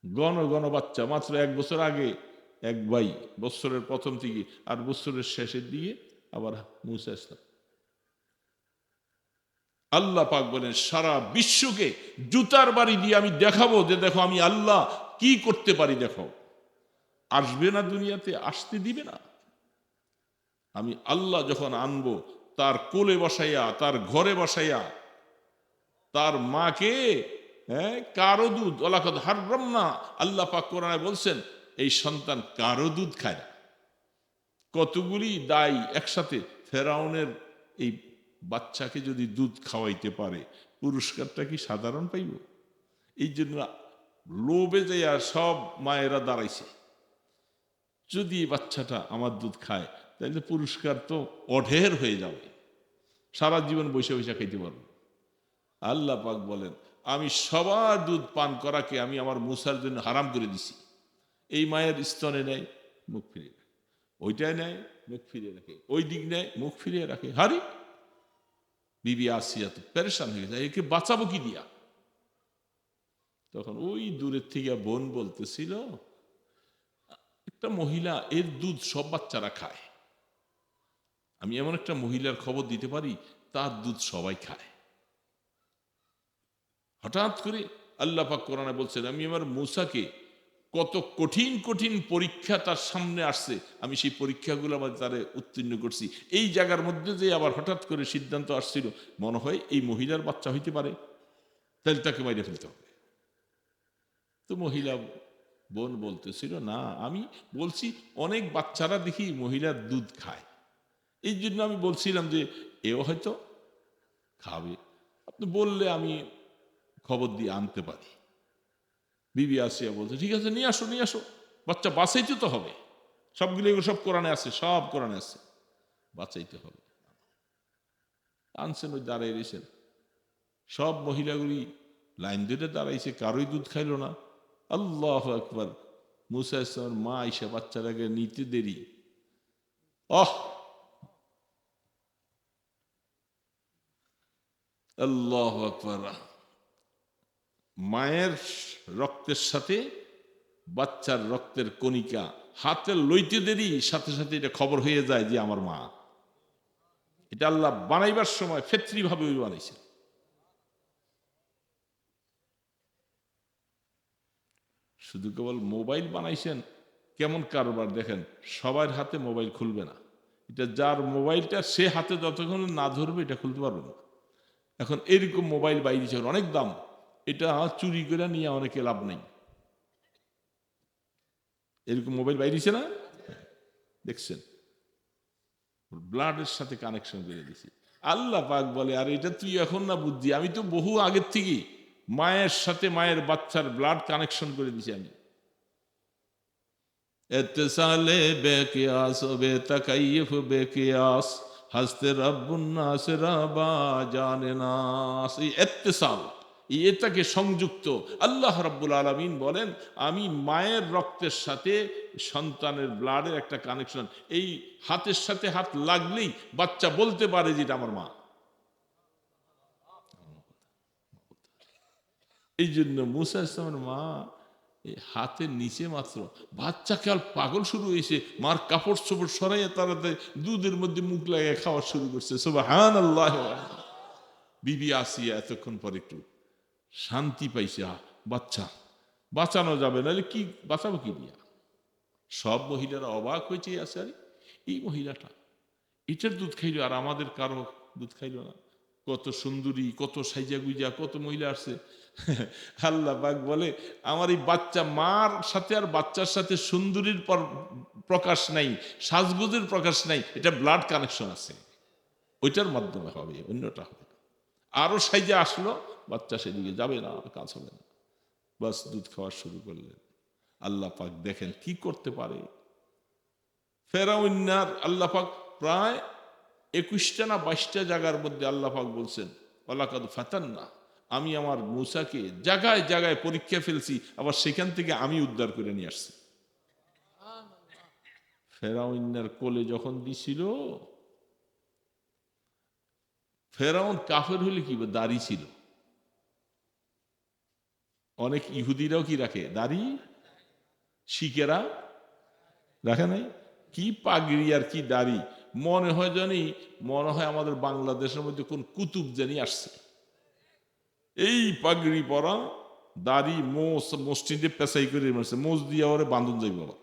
ঘন ঘন বাচ্চা। মাত্র 1 বছর আগে এক ভাই, বছরের প্রথম দিকে, আর বছরের শেষের দিকে আবার মূসা ইসলাম। আল্লাহ পাক বলেন সারা বিশ্বকে জুতার বাড়ি দিয়ে আমি দেখাবো যে দেখো আমি আল্লাহ কি করতে পারি, দেখো। আসবে না দুনিয়াতে, আসতে দিবে না। আমি আল্লাহ যখন আনবো, তার কোলে বসাইয়া, তার ঘরে বসাইয়া, তার মাকে, কারো দুধ ওলাকাদ হাররাম না, আল্লাহ পাক কোরআনে বলছেন এই সন্তান কারো দুধ খায় না। কতগুলি দায় একসাথে। ফেরাউনের এই বাচ্চাকে যদি দুধ খাওয়াইতে পারে, পুরস্কারটা কি সাধারণ পাইব? এই জন্য লোভে যাইয়া সব মায়েরা দাঁড়াইছে, যদি এই বাচ্চাটা আমার দুধ খায় তাহলে পুরস্কার তো অঢের হয়ে যাবে, সারা জীবন বসে বসে খাইতে পারবো। আল্লাহ পাক বলেন আমি সবার দুধ পান করাকে আমি আমার মূসার জন্য হারাম করে দিছি। এই মায়ের স্তনে নেয়, মুখ ফিরিয়ে রাখে, ওইটাই নেয়, মুখ ফিরিয়ে রাখে, ওই দিক নেয়, মুখ ফিরিয়ে রাখে। হারি বিবি আসিয়া তো পেরেশান হয়ে যায়, একে বাঁচাবো কি দিয়া? তখন ওই দূরের থেকে বোন বলতেছিল, একটা মহিলা, এর দুধ সব বাচ্চারা খায়, আমি এমন একটা মহিলার খবর দিতে পারি তার দুধ সবাই খায়। হঠাৎ করে আল্লাহ পাক কোরআনে বলছেন আমি আমার মূসাকে, কত কঠিন কঠিন পরীক্ষা তার সামনে আসছে, আমি সেই পরীক্ষাগুলো আমাদের তারে উত্তীর্ণ করছি। এই জায়গার মধ্যে যে আবার হঠাৎ করে সিদ্ধান্ত আসছিল, মনে হয় এই মহিলার বাচ্চা হইতে পারে, তাহলে তাকে মাইরে ফেলতে হবে। তো মহিলা বোন বলতেছিল না, আমি বলছি অনেক বাচ্চারা দেখি মহিলার দুধ খায়, এই জন্য আমি বলছিলাম যে এও হয়তো খাবে, আপনি বললে আমি খবর দিয়ে আনতে পারি। বিবি আসিয়া বলছে ঠিক আছে, নিয়ে আসো নিয়ে আসো, বাচ্চা বাঁচাইতে তো হবে, সবগুলো এগুলো সব কোরআনে আছে, সব কোরআনে আছে, বাঁচাইতে হবে। আনছেন, ওই দাঁড়াই রয়েছেন, সব মহিলাগুলি লাইন ধরে দাঁড়াইছে, কারোই দুধ খাইল না। আল্লাহু আকবার। মুসা ইসলামের মা আইসা বাচ্চাটাকে নিতে দেরি, অহ আল্লাহু আকবার, মায়ের রক্তের সাথে বাচ্চার রক্তের কণিকা হাতে লইতে দেরি, সাথে সাথে এটা খবর হয়ে যায় যে আমার মা। এটা আল্লাহ বানাইবার সময় ফেত্রি ভাবে বানাইছে। শুধু কেবল মোবাইল বানাইছেন, কেমন কারবার দেখেন, সবার হাতে মোবাইল খুলবে না। এটা যার মোবাইলটা সে হাতে যতক্ষণ না ধরবে এটা খুলতে পারবে না। এখন এরকম মোবাইল বাইরেছে অনেক দাম, এটা চুরি করে নিয়ে অনেকে লাভ নেই। এরকম মোবাইল বাইরেছে না, দেখছেন, ব্লাডের সাথে কানেকশন করে দিছি। আল্লাহ পাক বলে, আর এটা তুই এখন না বুদ্ধি, আমি তো বহু আগের থেকে মায়ের সাথে মায়ের বাচ্চার ব্লাড কানেকশন করে দিছি আমি। এত্তেসালে বেকিয়াস বেতাকাইয়িফ বেকিয়াস হাসতে রাব্বুন নাস রাবা জানে নাস। এই এত্তেসাল, এটাকে সংযুক্ত আল্লাহ রাব্বুল আলামিন বলেন, আমি মায়ের রক্তের সাথে সন্তানের ব্লাডের একটা কানেকশন, এই হাতের সাথে হাত লাগলেই বাচ্চা বলতে পারে যে এটা আমার মা। এই জন্য মুসা ইসলামের মা হাতের নিচে মাত্র বাচ্চাকে আর পাগল শুরু হয়েছে, মার কাপড় চোপড় সরাইয়া তারা দুধের মধ্যে মুখ লাগিয়ে খাওয়া শুরু করছে। সুবহানাল্লাহ। বিবি আসিয়া এতক্ষণ পর একটু শান্তি পাইছে, বাচ্চা বাঁচানো যাবে, নাহলে কি বাঁচাবো কি দিয়া। সব মহিলারা অবাক হয়েছে, আছে আরে এই মহিলাটা এটার দুধ খাইলো আর আমাদের কারো দুধ খাইলো না। কত সুন্দরী, কত সাইজা গুইজা কত মহিলা আসছে। আল্লাহ পাক বলে, আমার এই বাচ্চা মার সাথে আর বাচ্চার সাথে সুন্দরীর প্রকাশ নাই, সাজগোজের প্রকাশ নাই, এটা ব্লাড কানেকশন আছে, ওইটার মাধ্যমে হবে, অন্যটা হবে না। আরো সাইজা আসলো, বাচ্চা সেদিকে যাবে না, কাজ হবে না, বাস দুধ খাওয়া শুরু করলেন। আল্লাহ পাক দেখেন কি করতে পারে। ফেরাউন্নার আল্লাহ পাক প্রায় 21টা না 22টা জায়গার মধ্যে আল্লাহ পাক বলছেন, ওয়ালাকাদ ফাতান্না, আমি আমার মুসাকে জায়গায় জায়গায় পরীক্ষা ফেলছি, আবার সেখান থেকে আমি উদ্ধার করে নিয়ে আসছি। ফেরাউন্নার কোলে যখন দিছিল, ফেরাউন কাফের হলে কি দাড়ি ছিল, অনেক ইহুদিরাও কি রাখে দাড়ি, শিখেরা রাখে নাই, কি পাগড়ি আর কি দাড়ি, মনে হয় জানি, মনে হয় আমাদের বাংলাদেশের মধ্যে কোন কুতুব জানি আসছে। এই পাগড়ি পরা, দাড়ি, মোষ মসজিদে পেঁচাই করে মারছে, মোষ দিয়ে ওরে বান্ধন যাই বাবা,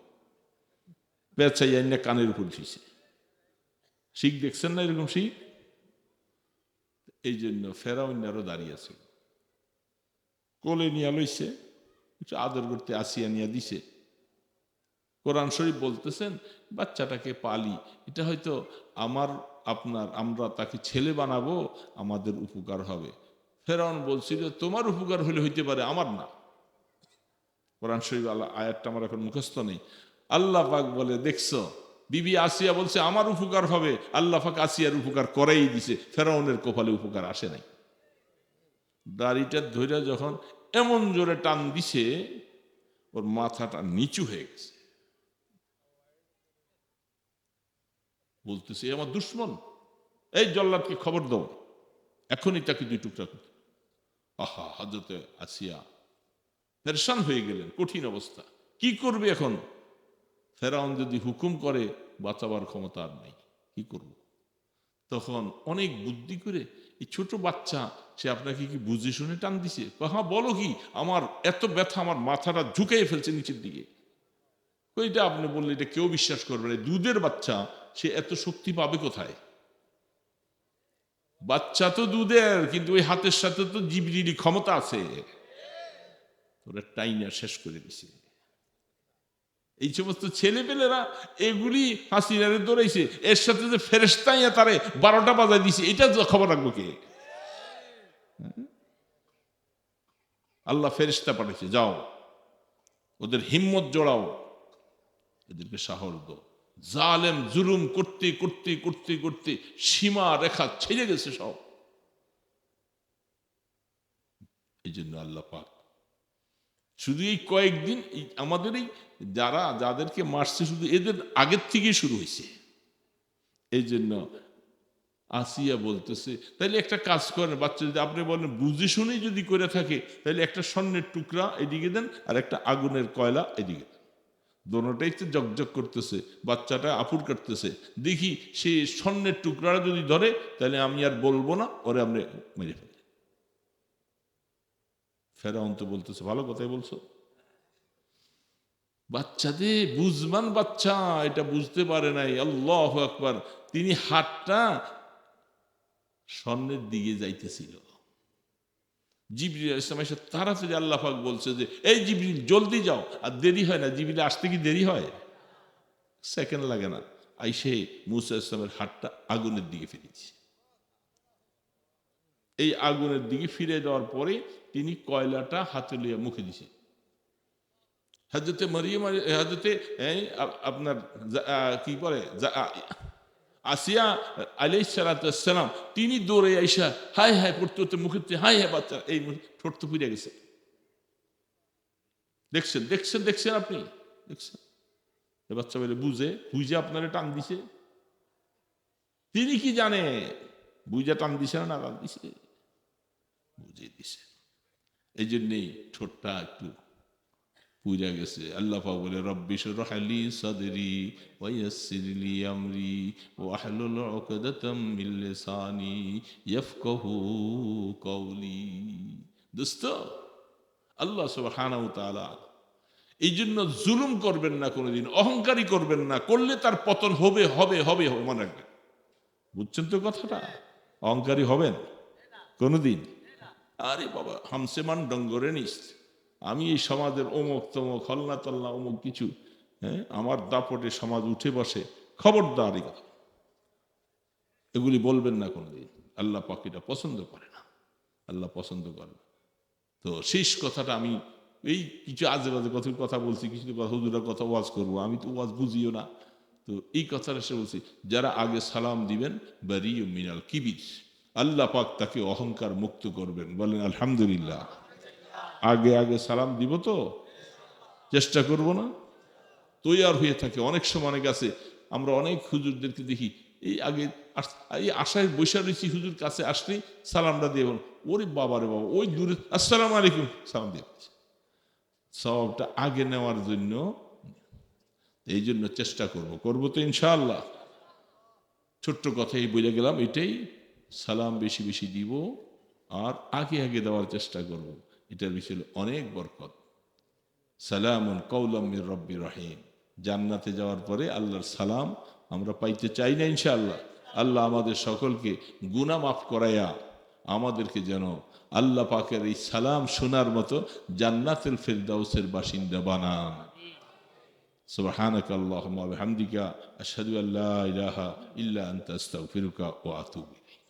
পেঁচাই আইনা কানের উপর দিয়েছে। শিখ দেখছেন না এরকম শিখ? এই জন্য ফেরাউন্নারও দাঁড়িয়ে আছে, কোলে নিয়ে লইছে, একটু আদর করতে আসিয়া নিয়ে দিছে। কোরআন শরীফ বলতেছেন, বাচ্চাটাকে পালি, এটা হয়তো আমরা তাকে ছেলে বানাবো, আমাদের উপকার হবে। ফেরাউন বলছিল, তোমার উপকার হলে হইতে পারে, আমার না। কোরআন শরীফ আয়াতটা আমার এখন মুখস্থ নেই। আল্লাহ পাক বলে, দেখছো, বিবি আসিয়া বলছে আমার উপকার হবে, আল্লাহ পাক আসিয়ার উপকার করেই দিছে, ফেরাউনের কপালে উপকার আসে নাই। দাড়িটা ধরে যখন এমন জোরে টান দিছে, ওর মাথাটা নিচু হয়ে গেছে। বলতেছে, আমার দুশ্মন, এই জল্লাদকে খবর দাও, এখনই তাকে 2 টুকরা করতে। আহা, হযরতে আসিয়া পেরেশান হয়ে গেলেন, কঠিন অবস্থা, কি করবে এখন? ফেরাউন যদি হুকুম করে, বাঁচাবার ক্ষমতা আর নাই, কি করব? তখন অনেক বুদ্ধি করে, এই ছোট বাচ্চা, সে আপনাকে কি বুঝে শুনে টান দিছে? হ্যাঁ, বলো কি, আমার এত ব্যথা, আমার মাথাটা ঝুঁকাই ফেলছে নিচের দিকে। ওইটা আপনি বললে এটা কেউ বিশ্বাস করবে না, দুধের বাচ্চা, সে এত শক্তি পাবে কোথায়? বাচ্চা তো দুধের, কিন্তু ওই হাতের সাথে তো জিবরিলি ক্ষমতা আছে, ওরা টাইনা শেষ করে দিছে। এই সমস্ত ছেলেপেলেরা এগুলি হাসিনারে দৌড়াইছে, এর সাথে যে ফেরেশতাইয়া তারে 12টা বাজায় দিছে, এটা তো খবর রাখবো কে? আল্লাহ ফেরেশতা পাঠাইছে, যাও ওদের হিম্মত জোড়াও, এদেরকে সাহস দাও। জালেম জুলুম করতে করতে করতে করতে সীমা রেখা ছেড়ে গেছে সব। এই জন্য আল্লাহ পাক শুধু এই কয়েকদিন আমাদের এই যাদেরকে মারছে শুধু এদের আগের থেকেই শুরু হয়েছে। এই জন্য আসিয়া বলতেছে, তাহলে একটা কাজ করেন বাচ্চা, যদি আপনি বলেন বুঝে শুনেই যদি করে থাকে, তাহলে একটা স্বর্ণের টুকরা এদিকে দেন আর একটা আগুনের কয়লা এদিকে দেন। দোনোটাই তো জকজক করতেছে, বাচ্চাটা আপুর কাটতেছে, দেখি সে স্বর্ণের টুকরাটা যদি ধরে তাহলে আমি আর বলবো না, ওরে আপনি মেরে ফেলে। ফেরাউন তো বলতেছে, ভালো কথাই বলছো, বাচ্চাদের বুঝবান বাচ্চা এটা বুঝতে পারে নাই। আল্লাহু আকবার। তিনি হাতটা স্বর্ণের দিকে যাইতেছিল, জিবরিল আলাইহিস সালাম এসে তাড়াতাড়ি, আল্লাহ পাক বলছে যে এই জিবরিল জলদি যাও, আর দেরি হয় না, জিবরিল আসতে কি দেরি হয়, সেকেন্ড লাগে না, আইসে মুসা আলাইহিস সালামের হাতটা আগুনের দিকে ফিরেছে। এই আগুনের দিকে ফিরে যাওয়ার পরে তিনি কয়লাটা হাতে লইয়া মুখে দিছে। হযরতে মরিয়ম হযরতে আপনার কি বলে আসিয়া আলাইহিস সালাতু ওয়াস সালাম, তিনি দৌড়ে আইসা হায় হায় পড়তে মুখে হায় হায় বাচ্চা, এই ঠোঁট তো পুড়ে গেছে। দেখছেন দেখছেন দেখছেন আপনি দেখছেন, এ বাচ্চা বলে বুঝে আপনারে টান দিছে। তিনি কি জানে বুঝে টান দিছে না টান দিছে, বুঝে দিছে। এই জন্যেই ঠোঁটটা একটু পুড়ে গেছে। আল্লাহ পাক বলে রব্বি শরহ লি সাদরি ওয়া ইয়াসসির লি আমরি ওয়াহলুল উকদাতাম মিন লিসানি ইয়াফকাহু কওলি। দোস্ত, আল্লাহ সুবহানাহু ওয়া তাআলা এই জন্য জুলুম করবেন না, কোনোদিন অহংকারী করবেন না, করলে তার পতন হবে হবে হবে হবে, মনে রাখবেন। বুঝছেন তো কথাটা? অহংকারী হবেন কোনোদিন? আরে বাবা, হামসে মান ডঙ্গরে নিস, আমি এই সমাজের অমুক তমুক হল্লা তল্লা অমুক কিছু, হ্যাঁ, আমার দাপটে সমাজ উঠে বসে, খবরদার এই কথা এগুলি বলবেন না কোনোদিন। আল্লাহ পাক এটা পছন্দ করে না, আল্লাহ পছন্দ করে না। তো শেষ কথাটা আমি এই কিছু আজে বাজে কথা বলছি, কিছু হুজুরের কথা ওয়াজ করবো, আমি তো ওয়াজ বুঝিও না। তো এই কথাটা সে বলছি, যারা আগে সালাম দিবেন বারিয়ুম মিনাল কিবির, আল্লাহ পাক তাকে অহংকার মুক্ত করবেন। বলেন আলহামদুলিল্লাহ। আগে আগে সালাম দিব তো চেষ্টা করব না, তৈয়ার হয়ে থাকে। অনেক সময় অনেক আছে, আমরা অনেক হুজুরদেরকে দেখি এই আগে এই আশায় বৈশা রয়েছি, হুজুর কাছে আসলেই সালামটা দিয়ে বল, ওরে বাবা রে বাবা, ওই দূরে আসসালামু আলাইকুম সালাম দিয়ে সবটা আগে নেওয়ার জন্য। এই জন্য চেষ্টা করবো তো ইনশাআল্লাহ। ছোট্ট কথাই বলে গেলাম, এটাই, সালাম বেশি বেশি দিব আর আগে আগে দেওয়ার চেষ্টা করব। এটার বিষয়ে অনেক বরকত। সালামুন কাওলাম মির রব্বির রহিম। জান্নাতে যাওয়ার পরে আল্লাহর সালাম আমরা পাইতে চাই না ইনশাআল্লাহ। আল্লাহ আমাদের সকলকে গুনাহ মাফ করাইয়া আমাদেরকে যেন আল্লাহ পাকের এই সালাম শোনার মতো জান্নাতুল ফিরদাউসের বাসিন্দা বানান। সুবহানাকা আল্লাহুম্মা ওয়া বিহামদিকা আশহাদু আল্লা ইলাহা ইল্লা আনতা আস্তাগফিরুকা ওয়া আতুবু ইলাইক।